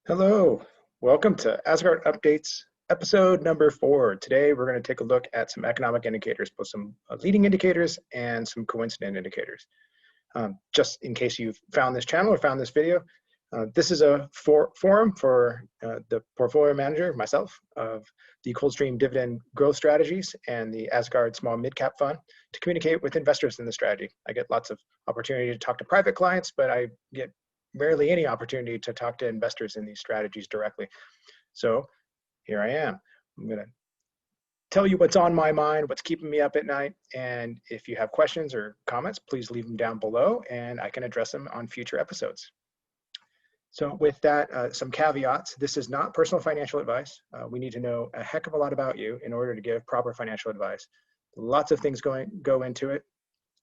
Hello, welcome to Aasgard Updates, episode number 4. Today we're going to take a look at some economic indicators, both some leading indicators and some coincident indicators. Just in case you've found this channel or found this video, this is a forum for the portfolio manager, myself, of the Coldstream Dividend Growth Strategies and the Aasgard Small Mid-Cap Fund to communicate with investors in the strategy. I get lots of opportunity to talk to private clients, but I get rarely any opportunity to talk to investors in these strategies directly. So here I am. I'm going to tell you what's on my mind, what's keeping me up at night. And if you have questions or comments, please leave them down below and I can address them on future episodes. So with that, some caveats. This is not personal financial advice. We need to know a heck of a lot about you in order to give proper financial advice. Lots of things go into it.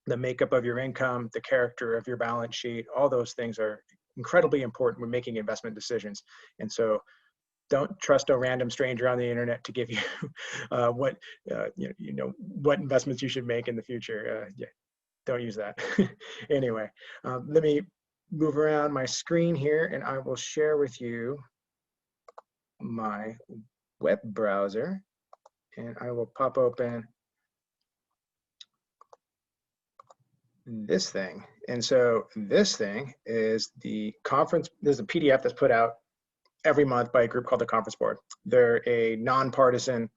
The makeup of your income, the character of your balance sheet, all those things are incredibly important when making investment decisions. And so don't trust a random stranger on the internet to give you what investments you should make in the future. Yeah, don't use that. Anyway, let me move around my screen here and I will share with you my web browser and I will pop open this thing. And so this thing is the conference. There's a PDF that's put out every month by a group called the Conference Board. They're a nonpartisan,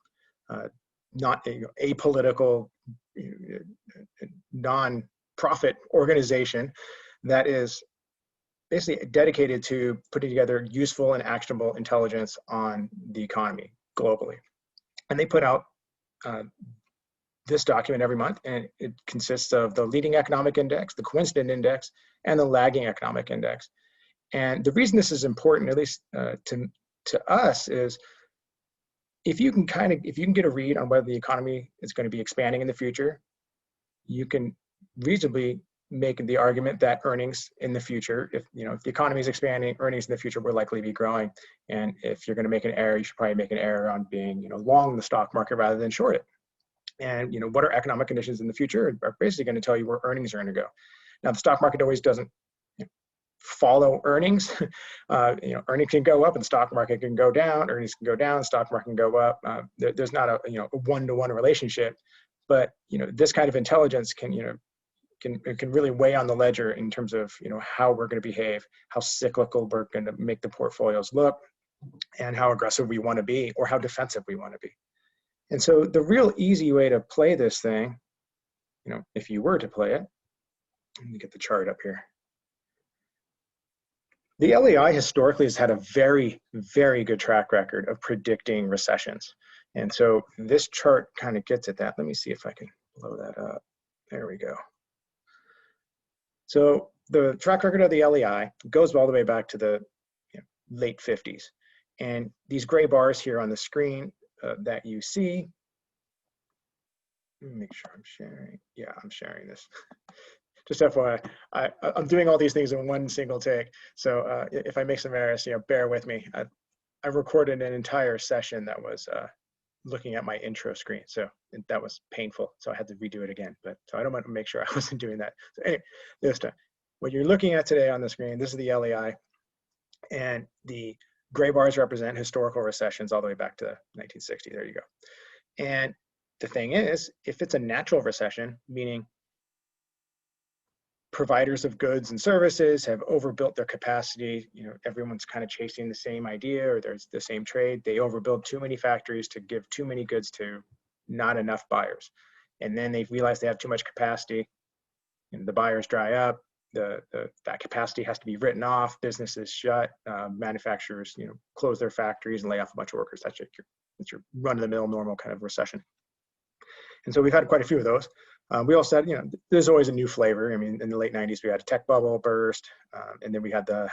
not apolitical, non-profit organization that is basically dedicated to putting together useful and actionable intelligence on the economy globally. And they put out this document every month, and it consists of the leading economic index, the coincident index, and the lagging economic index. And the reason this is important, at least to us, is if you can get a read on whether the economy is going to be expanding in the future, you can reasonably make the argument that earnings in the future, if the economy is expanding, earnings in the future will likely be growing. And if you're going to make an error, you should probably make an error on being long the stock market rather than short it. And what are economic conditions in the future are basically going to tell you where earnings are going to go. Now, the stock market always doesn't follow earnings. Earnings can go up and the stock market can go down. Earnings can go down, stock market can go up. There's not a one-to-one relationship, but this kind of intelligence can really weigh on the ledger in terms of how we're going to behave, how cyclical we're going to make the portfolios look, and how aggressive we want to be or how defensive we want to be. And so the real easy way to play this thing, if you were to play it, let me get the chart up here. The LEI historically has had a very, very good track record of predicting recessions. And so this chart kind of gets at that. Let me see if I can blow that up. There we go. So the track record of the LEI goes all the way back to the late 50s. And these gray bars here on the screen that you see, let me make sure I'm sharing. Yeah, I'm sharing this. Just FYI, I'm doing all these things in one single take. So if I make some errors, bear with me. I recorded an entire session that was looking at my intro screen. So that was painful. So I had to redo it again. So I don't want to make sure I wasn't doing that. So anyway, this time, what you're looking at today on the screen, this is the LEI. And the gray bars represent historical recessions all the way back to 1960. There you go. And the thing is, if it's a natural recession, meaning providers of goods and services have overbuilt their capacity, everyone's kind of chasing the same idea or there's the same trade, they overbuild too many factories to give too many goods to not enough buyers. And then they realize they have too much capacity and the buyers dry up. That capacity has to be written off, businesses shut, manufacturers close their factories and lay off a bunch of workers. That's your run-of-the-mill normal kind of recession. And so we've had quite a few of those. We also had, there's always a new flavor. I mean, in the late 90s, we had a tech bubble burst, and then we had the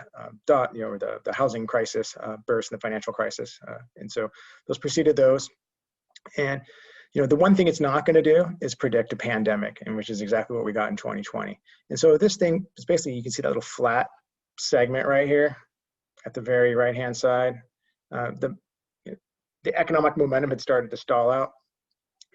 housing crisis burst and the financial crisis. And so those preceded those. And the one thing it's not going to do is predict a pandemic, and which is exactly what we got in 2020. And so this thing is basically, you can see that little flat segment right here at the very right-hand side. The economic momentum had started to stall out.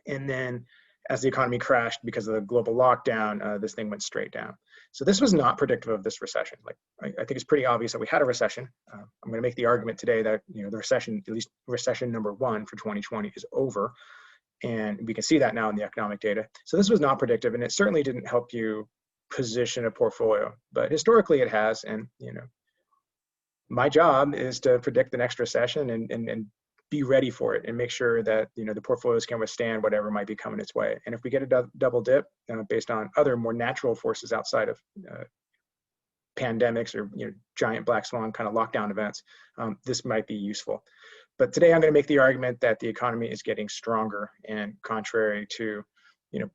And then as the economy crashed because of the global lockdown, this thing went straight down. So this was not predictive of this recession. Like I think it's pretty obvious that we had a recession. I'm going to make the argument today that the recession, at least recession number 1 for 2020, is over, and we can see that now in the economic data. So this was not predictive, and it certainly didn't help you position a portfolio, but historically it has. And my job is to predict the next recession and be ready for it and make sure that the portfolios can withstand whatever might be coming its way. And if we get a double dip based on other more natural forces outside of pandemics or giant black swan kind of lockdown events, this might be useful. But today I'm going to make the argument that the economy is getting stronger, and contrary to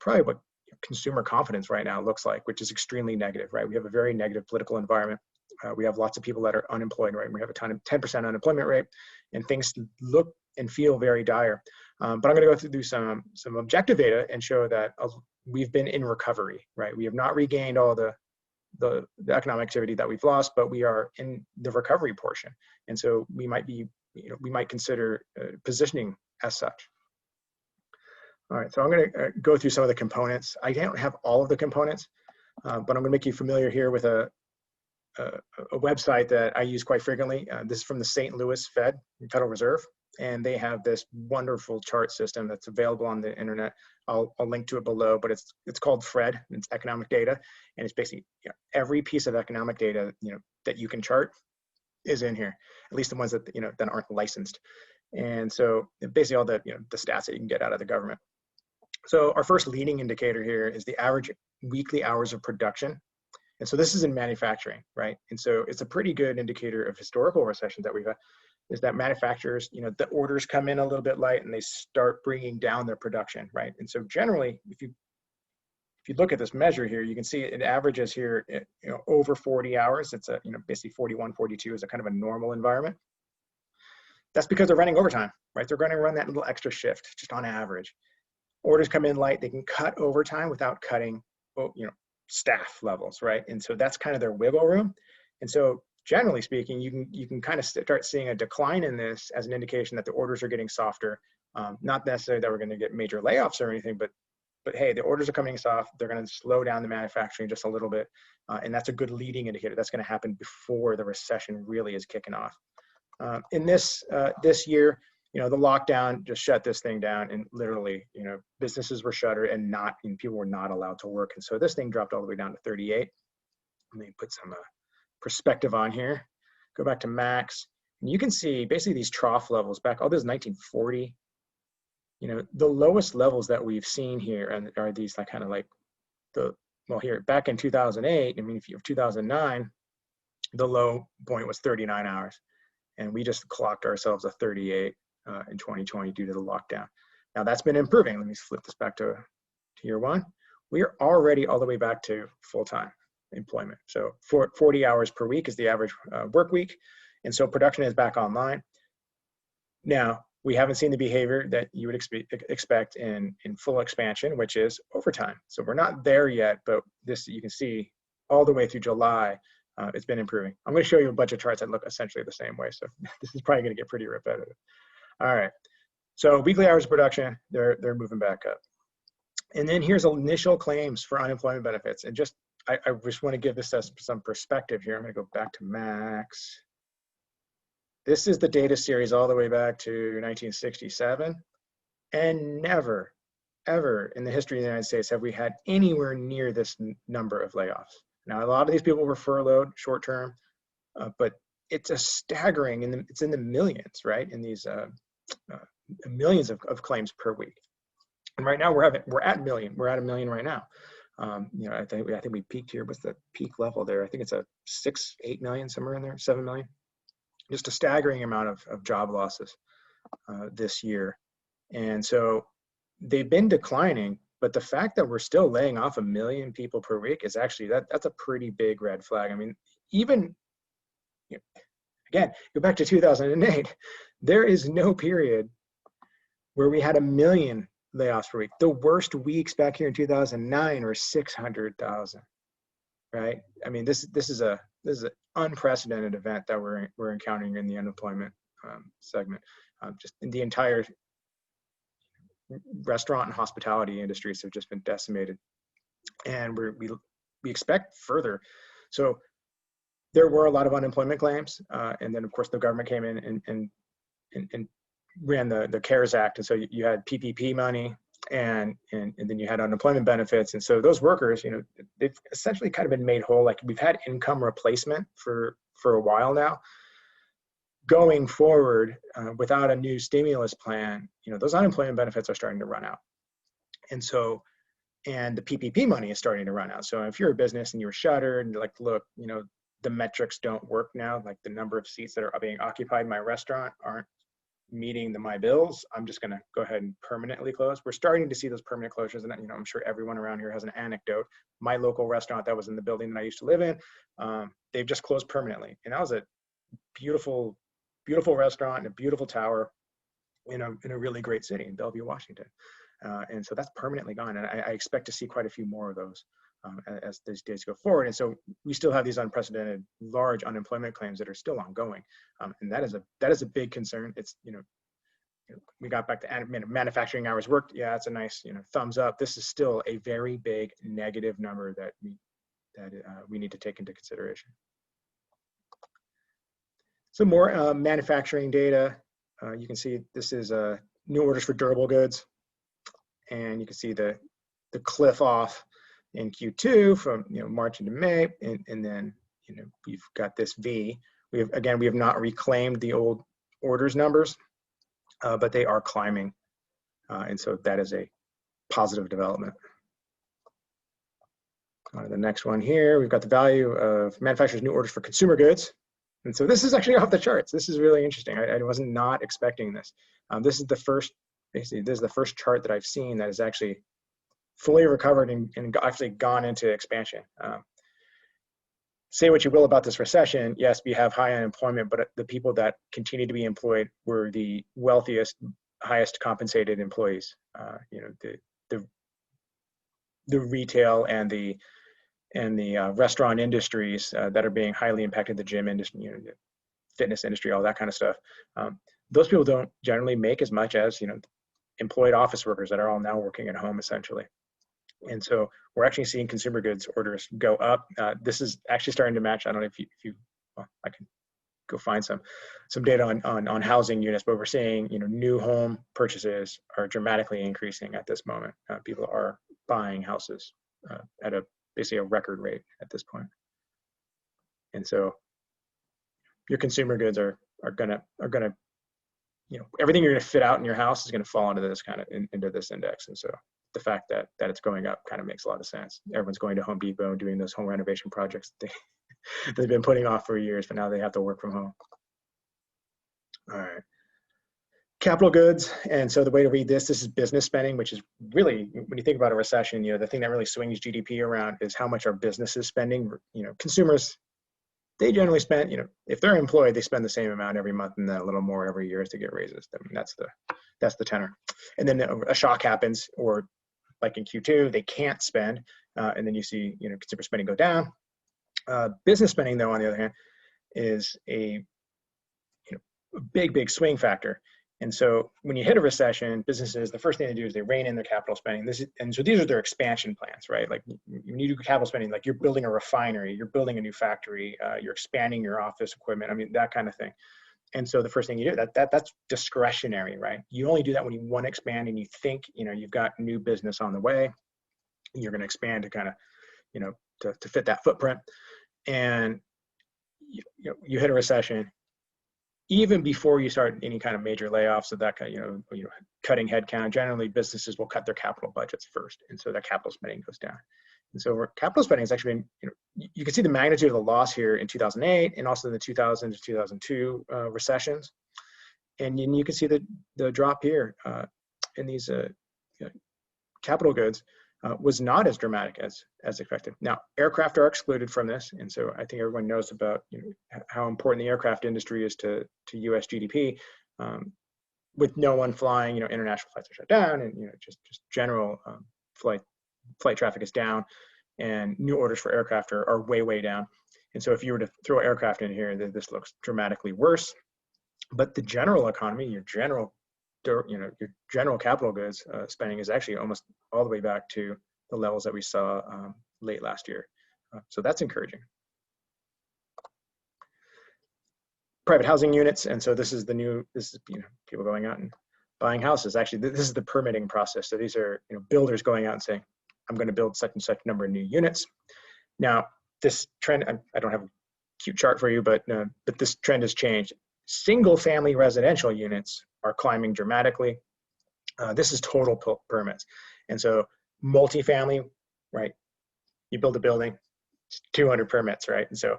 probably what consumer confidence right now looks like, which is extremely negative, right? We have a very negative political environment. We have lots of people that are unemployed, right? We have a 10% unemployment rate, and things look and feel very dire. But I'm going to go through some objective data and show that we've been in recovery, right? We have not regained all the economic activity that we've lost, but we are in the recovery portion, and so we might consider positioning as such. All right, so I'm going to go through some of the components. I don't have all of the components, but I'm going to make you familiar here with a website that I use quite frequently. This is from the St. Louis Federal Reserve, and they have this wonderful chart system that's available on the internet. I'll link to it below, but it's called FRED. It's economic data, and it's basically every piece of economic data that you can chart is in here, at least the ones that that aren't licensed. And so basically all the the stats that you can get out of the government. So our first leading indicator here is the average weekly hours of production. And so this is in manufacturing, right? And so it's a pretty good indicator of historical recessions that we've had, is that manufacturers, the orders come in a little bit light and they start bringing down their production, right? And so generally, if you look at this measure here, you can see it averages here, over 40 hours. It's basically 41, 42 is a kind of a normal environment. That's because they're running overtime, right? They're going to run that little extra shift just on average. Orders come in light, they can cut overtime without cutting, staff levels, right? And so that's kind of their wiggle room. And so generally speaking, you can kind of start seeing a decline in this as an indication that the orders are getting softer. Not necessarily that we're going to get major layoffs or anything, but hey, the orders are coming soft. They're going to slow down the manufacturing just a little bit, and that's a good leading indicator. That's going to happen before the recession really is kicking off. In this year, the lockdown just shut this thing down, and literally, businesses were shuttered and people were not allowed to work. And so this thing dropped all the way down to 38. Let me put some perspective on here. Go back to max, and you can see basically these trough levels back. All this is 1940. The lowest levels that we've seen here and are these here back in 2008. I mean, if you have 2009, the low point was 39 hours, and we just clocked ourselves a 38 in 2020 due to the lockdown. Now that's been improving. Let me flip this back to year 1. We are already all the way back to full-time employment. So 40 hours per week is the average work week, and so production is back online. Now, we haven't seen the behavior that you would expect in full expansion, which is overtime. So we're not there yet, but this, you can see all the way through July, it's been improving. I'm going to show you a bunch of charts that look essentially the same way. So this is probably going to get pretty repetitive. All right. So weekly hours of production, they're moving back up. And then here's initial claims for unemployment benefits. And I just want to give this some perspective here. I'm going to go back to max. This is the data series all the way back to 1967, and never, ever in the history of the United States have we had anywhere near this number of layoffs. Now, a lot of these people were furloughed short term, but it's a staggering, and it's in the millions, right? In these millions of claims per week. And right now we're at a million. We're at a million right now. I think we peaked here with the peak level there. I think it's a 8 million, somewhere in there, 7 million. Just a staggering amount of job losses this year. And so they've been declining, but the fact that we're still laying off 1 million people per week is actually, that's a pretty big red flag. I mean, even, again, go back to 2008, there is no period where we had 1 million layoffs per week. The worst weeks back here in 2009 were 600,000, right? I mean, this is an unprecedented event that we're encountering in the unemployment segment. Just in the entire restaurant and hospitality industries have just been decimated, and we expect further. So there were a lot of unemployment claims, and then of course the government came in and ran the CARES Act, and so you had PPP money, and then you had unemployment benefits, and so those workers, they've essentially kind of been made whole. Like, we've had income replacement for a while now. Going forward, without a new stimulus plan, those unemployment benefits are starting to run out, and the PPP money is starting to run out. So if you're a business and you're shuttered, and like, look, the metrics don't work now. Like, the number of seats that are being occupied in my restaurant aren't meeting my bills. I'm just going to go ahead and permanently close. We're starting to see those permanent closures, and I'm sure everyone around here has an anecdote. My local restaurant that was in the building that I used to live in, they've just closed permanently, and that was a beautiful restaurant in a beautiful tower in a really great city in Bellevue, Washington. And so that's permanently gone, and I expect to see quite a few more of those as these days go forward. And so we still have these unprecedented large unemployment claims that are still ongoing, and that is a big concern. It's we got back to manufacturing hours worked. Yeah, that's a nice thumbs up. This is still a very big negative number that we need to take into consideration. Some more manufacturing data. You can see this is new orders for durable goods, and you can see the cliff off in Q2 from March into May, and then we've got this V. We have not reclaimed the old orders numbers, but they are climbing, and so that is a positive development. The next one here, we've got the value of manufacturers' new orders for consumer goods. And so this is actually off the charts. This is really interesting. I was not expecting this. This is the first chart that I've seen that is actually fully recovered and actually gone into expansion. Say what you will about this recession. Yes, we have high unemployment, but the people that continue to be employed were the wealthiest, highest compensated employees. The retail and the restaurant industries that are being highly impacted, the gym industry, the fitness industry, all that kind of stuff. Those people don't generally make as much as employed office workers that are all now working at home essentially. And so we're actually seeing consumer goods orders go up. This is actually starting to match. I don't know if you well, I can go find some data on housing units, but we're seeing new home purchases are dramatically increasing at this moment. People are buying houses at basically a record rate at this point. And so your consumer goods are gonna everything you're gonna fit out in your house is gonna fall into this into this index. And so the fact that it's going up kind of makes a lot of sense. Everyone's going to Home Depot and doing those home renovation projects they've been putting off for years, but now they have to work from home. All right. Capital goods, and so the way to read this is business spending, which is really, when you think about a recession, the thing that really swings GDP around is how much our business is spending. Consumers, they generally spend, if they're employed, they spend the same amount every month and then a little more every year to get raises. I mean, that's the tenor. And then a shock happens, or like in Q2, they can't spend, and then you see, consumer spending go down. Business spending, though, on the other hand, is a big swing factor. And so when you hit a recession, businesses, the first thing they do is they rein in their capital spending. And so these are their expansion plans, right? Like, when you do capital spending, like you're building a refinery, you're building a new factory, you're expanding your office equipment. I mean, that kind of thing. And so the first thing you do, that's discretionary, right? You only do that when you want to expand and you think, you've got new business on the way. You're going to expand to kind of, to fit that footprint. And you hit a recession. Even before you start any kind of major layoffs of that kind, cutting headcount, generally businesses will cut their capital budgets first, and so that capital spending goes down. And so capital spending has actually been, you can see the magnitude of the loss here in 2008 and also in the 2000 to 2002 recessions, and you can see the drop here in these capital goods was not as dramatic as expected. Now, aircraft are excluded from this, and so I think everyone knows about how important the aircraft industry is to U.S. GDP. With no one flying, international flights are shut down, and just general flight traffic is down, and new orders for aircraft are way down. And so if you were to throw aircraft in here, this looks dramatically worse. But the general economy, your general capital goods spending is actually almost all the way back to the levels that we saw late last year. So that's encouraging. Private housing units, and so this is people going out and buying houses. Actually, this is the permitting process. So these are builders going out and saying, I'm going to build such and such number of new units. Now, this trend, I don't have a cute chart for you, but this trend has changed. Single family residential units are climbing dramatically. This is total permits. And so multifamily, right? You build a building, 200 permits, right? And so,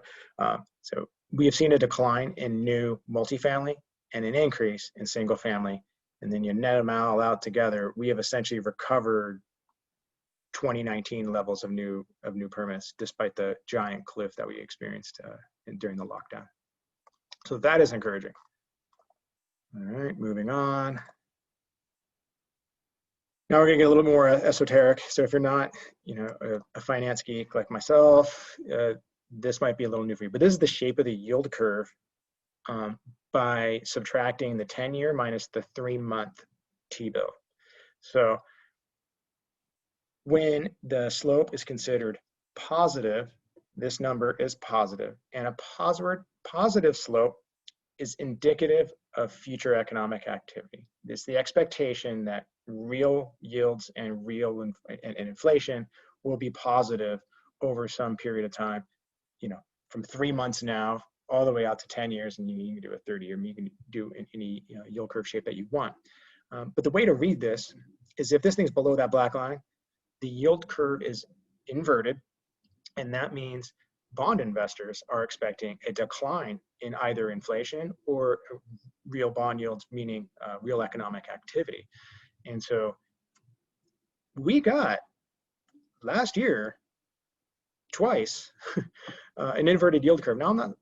so we have seen a decline in new multifamily and an increase in single family. And then you net them all out together, we have essentially recovered 2019 levels of new permits, despite the giant cliff that we experienced during the lockdown. So that is encouraging. All right, moving on. Now we're gonna get a little more esoteric. So if you're not, a finance geek like myself, this might be a little new for you. But this is the shape of the yield curve by subtracting the 10-year minus the 3-month T-bill. So when the slope is considered positive, this number is positive, and a positive slope is indicative of future economic activity. It's the expectation that real yields and real inflation will be positive over some period of time, from 3 months now all the way out to 10 years, and you can do a 30-year, you can do any yield curve shape that you want. But the way to read this is if this thing's below that black line, the yield curve is inverted, and that means bond investors are expecting a decline in either inflation or real bond yields, meaning real economic activity. And so we got last year twice an inverted yield curve. Now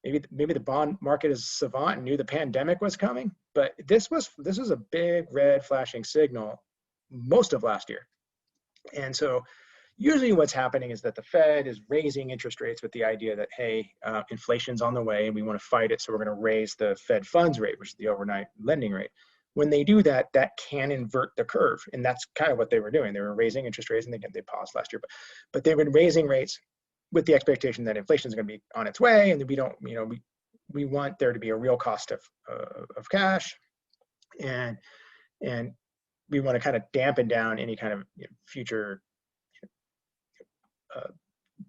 maybe the bond market is savant and knew the pandemic was coming, but this was a big red flashing signal most of last year. And so usually what's happening is that the Fed is raising interest rates with the idea that, hey, inflation's on the way and we want to fight it, so we're going to raise the Fed funds rate, which is the overnight lending rate. When they do that, that can invert the curve, and that's kind of what they were doing. They were raising interest rates, and they paused last year, but they've been raising rates with the expectation that inflation is going to be on its way, and that we want there to be a real cost of cash, and we want to kind of dampen down any kind of future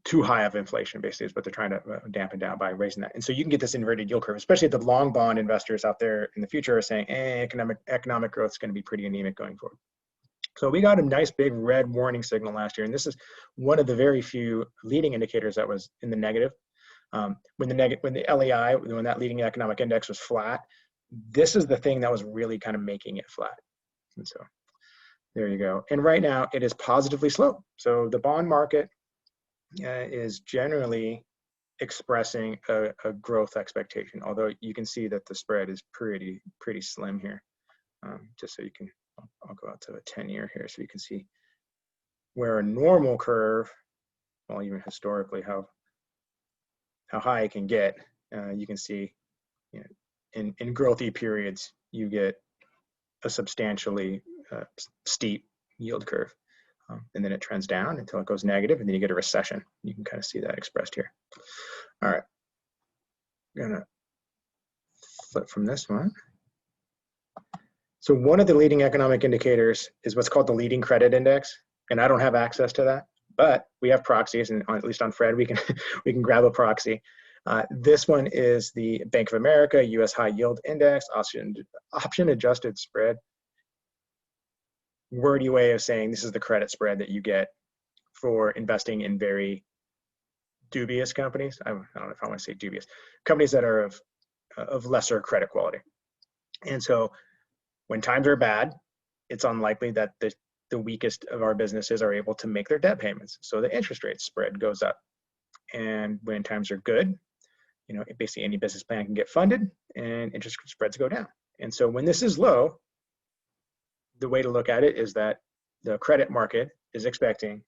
too high of inflation, basically, is what they're trying to dampen down by raising that. And so you can get this inverted yield curve, especially the long bond investors out there in the future are saying, economic growth is going to be pretty anemic going forward. So we got a nice big red warning signal last year, and this is one of the very few leading indicators that was in the negative. When the LEI, when that leading economic index was flat, this is the thing that was really kind of making it flat. And so there you go. And right now it is positively sloped. So the bond market is generally expressing a growth expectation, although you can see that the spread is pretty slim here. Just so you can, I'll go out to a 10-year here so you can see where a normal curve, well, even historically, how high it can get. You can see, in growthy periods, you get a substantially steep yield curve. And then it trends down until it goes negative, and then you get a recession. You can kind of see that expressed here. All right, I'm gonna flip from this one. So one of the leading economic indicators is what's called the leading credit index, and I don't have access to that, but we have proxies, and at least on Fred, we can grab a proxy. This one is the Bank of America U.S. High Yield Index, option adjusted spread. Wordy way of saying this is the credit spread that you get for investing in very dubious companies. I don't know if I want to say dubious. Companies that are of lesser credit quality. And so when times are bad, it's unlikely that the weakest of our businesses are able to make their debt payments. So the interest rate spread goes up. And when times are good, basically any business plan can get funded and interest spreads go down. And so when this is low, the way to look at it is that the credit market is expecting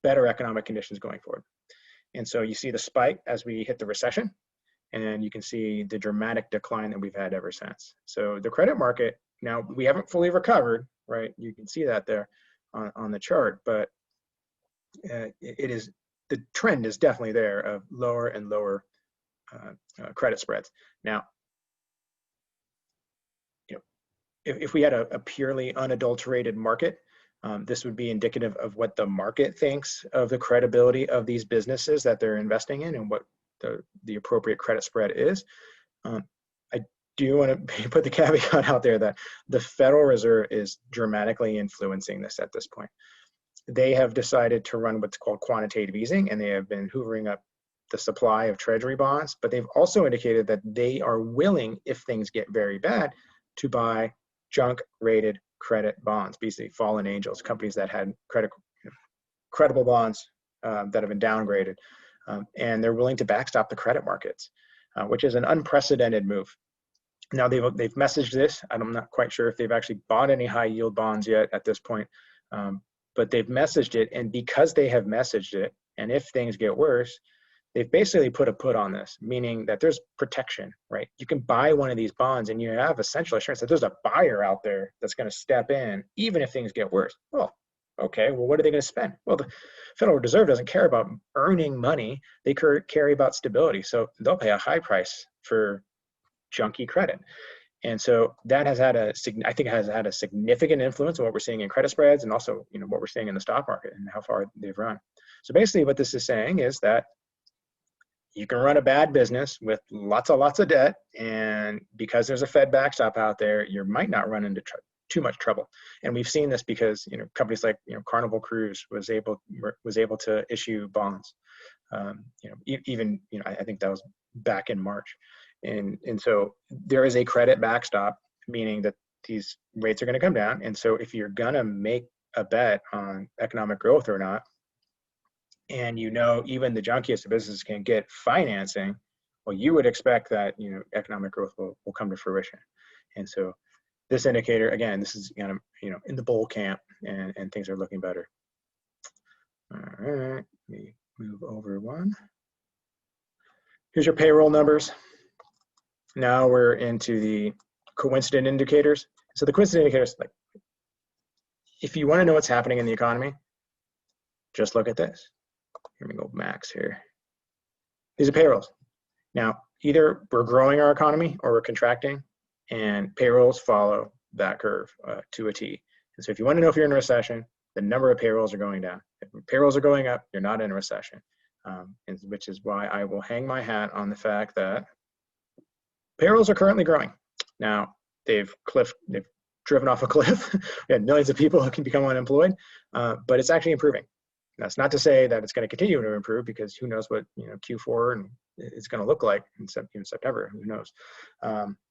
better economic conditions going forward. And so you see the spike as we hit the recession, and you can see the dramatic decline that we've had ever since. So the credit market, now we haven't fully recovered, right? You can see that there on the chart, but it is, the trend is definitely there of lower and lower credit spreads. Now, if we had a purely unadulterated market, this would be indicative of what the market thinks of the credibility of these businesses that they're investing in and what the appropriate credit spread is. I do want to put the caveat out there that the Federal Reserve is dramatically influencing this at this point. They have decided to run what's called quantitative easing, and they have been hoovering up the supply of treasury bonds, but they've also indicated that they are willing, if things get very bad, to buy junk rated credit bonds, basically fallen angels, companies that had credible bonds that have been downgraded, and they're willing to backstop the credit markets, which is an unprecedented move. Now they've messaged this. I'm not quite sure if they've actually bought any high yield bonds yet at this point, but they've messaged it, and because they have messaged it, and if things get worse, they've basically put a put on this, meaning that there's protection, right? You can buy one of these bonds and you have essential assurance that there's a buyer out there that's going to step in, even if things get worse. Well, okay, well, what are they going to spend? Well, the Federal Reserve doesn't care about earning money. They care about stability. So they'll pay a high price for junky credit. And so that has had I think it has had a significant influence on what we're seeing in credit spreads, and also, what we're seeing in the stock market and how far they've run. So basically what this is saying is that you can run a bad business with lots of debt, and because there's a Fed backstop out there, you might not run into too much trouble. And we've seen this because companies like Carnival Cruise was able to issue bonds. Even I think that was back in March, and so there is a credit backstop, meaning that these rates are going to come down. And so if you're going to make a bet on economic growth or not, and even the junkiest of businesses can get financing, well, you would expect that economic growth will come to fruition. And so this indicator, again, this is in the bull camp, and things are looking better. All right, let me move over one. Here's your payroll numbers. Now we're into the coincident indicators. So the coincident indicators, like, if you want to know what's happening in the economy, just look at this. Here we go, max here. These are payrolls. Now, either we're growing our economy or we're contracting, and payrolls follow that curve to a T. And so if you want to know if you're in a recession, the number of payrolls are going down. If payrolls are going up, you're not in a recession, which is why I will hang my hat on the fact that payrolls are currently growing. Now, they've driven off a cliff. We had millions of people who can become unemployed, but it's actually improving. That's not to say that it's going to continue to improve, because who knows what Q4 and it's going to look like in September. Who knows?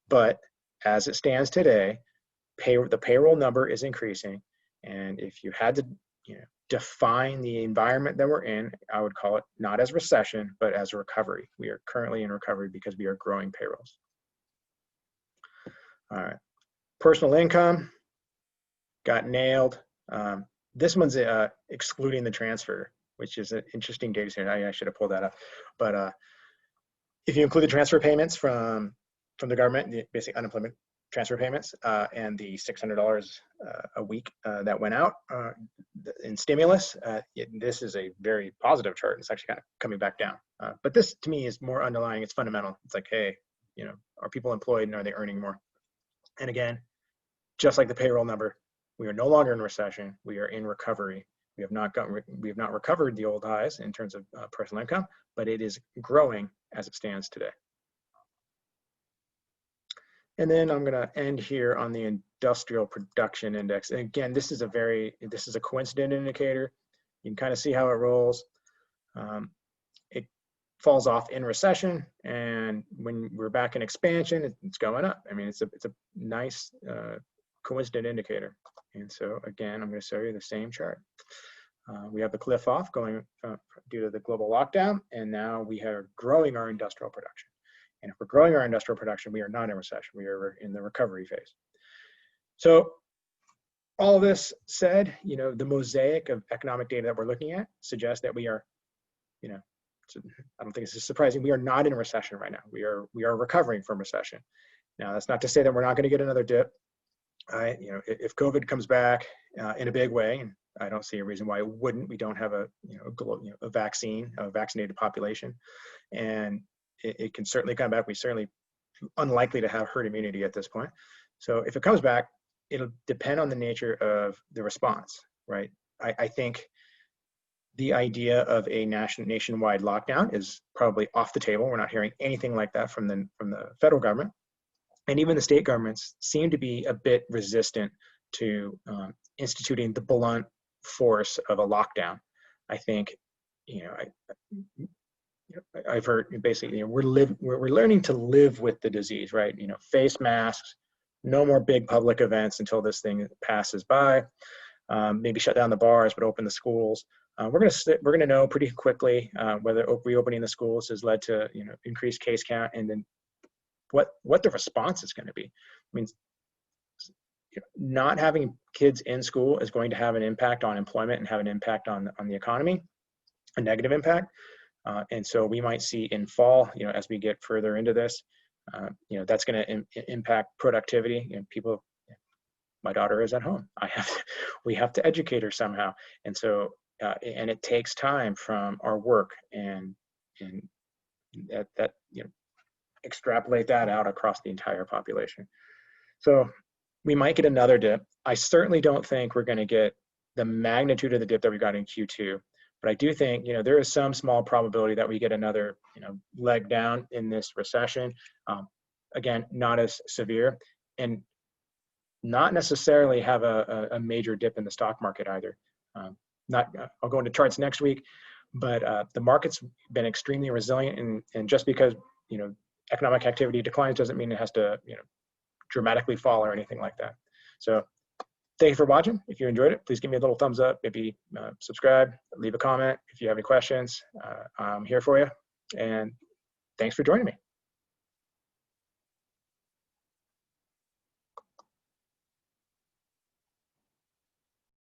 But as it stands today, the payroll number is increasing, and if you had to define the environment that we're in, I would call it not as recession, but as a recovery. We are currently in recovery because we are growing payrolls. All right, personal income got nailed. This one's excluding the transfer, which is an interesting data set. I should have pulled that up. But if you include the transfer payments from the government, the basic unemployment transfer payments, and the $600 a week that went out in stimulus, this is a very positive chart. It's actually kind of coming back down. But this, to me, is more underlying. It's fundamental. It's like, hey, are people employed, and are they earning more? And again, just like the payroll number, we are no longer in recession. We are in recovery. We have not recovered the old highs in terms of personal income, but it is growing as it stands today. And then I'm going to end here on the industrial production index. And again, this is a coincident indicator. You can kind of see how it rolls. It falls off in recession, and when we're back in expansion, it's going up. I mean, it's a nice coincident indicator. And so again, I'm going to show you the same chart. We have the cliff off going due to the global lockdown, and now we are growing our industrial production. And if we're growing our industrial production, we are not in recession. We are in the recovery phase. So all this said, the mosaic of economic data that we're looking at suggests that we are, I don't think it's surprising, we are not in a recession right now. We are recovering from recession. Now, that's not to say that we're not going to get another dip. If COVID comes back in a big way, and I don't see a reason why it wouldn't. We don't have a a vaccine, a vaccinated population, and it can certainly come back. We certainly unlikely to have herd immunity at this point. So if it comes back, it'll depend on the nature of the response, right? I think the idea of a nationwide lockdown is probably off the table. We're not hearing anything like that from the federal government, and even the state governments seem to be a bit resistant to instituting the blunt force of a lockdown. I think, I've heard basically, we're learning to live with the disease, right? Face masks, no more big public events until this thing passes by. Maybe shut down the bars, but open the schools. We're gonna know pretty quickly whether reopening the schools has led to increased case count, and then what the response is going to be. I mean, not having kids in school is going to have an impact on employment and have an impact on the economy, a negative impact. And so we might see in fall, as we get further into this, that's going to impact productivity. People, my daughter is at home. We have to educate her somehow, and so and it takes time from our work, and that extrapolate that out across the entire population. So we might get another dip. I certainly don't think we're going to get the magnitude of the dip that we got in Q2, but I do think there is some small probability that we get another leg down in this recession. Again, not as severe, and not necessarily have a major dip in the stock market either. I'll go into charts next week, but the market's been extremely resilient, and just because economic activity declines doesn't mean it has to dramatically fall or anything like that. So thank you for watching. If you enjoyed it, please give me a little thumbs up, maybe subscribe, leave a comment. If you have any questions, I'm here for you, and thanks for joining me.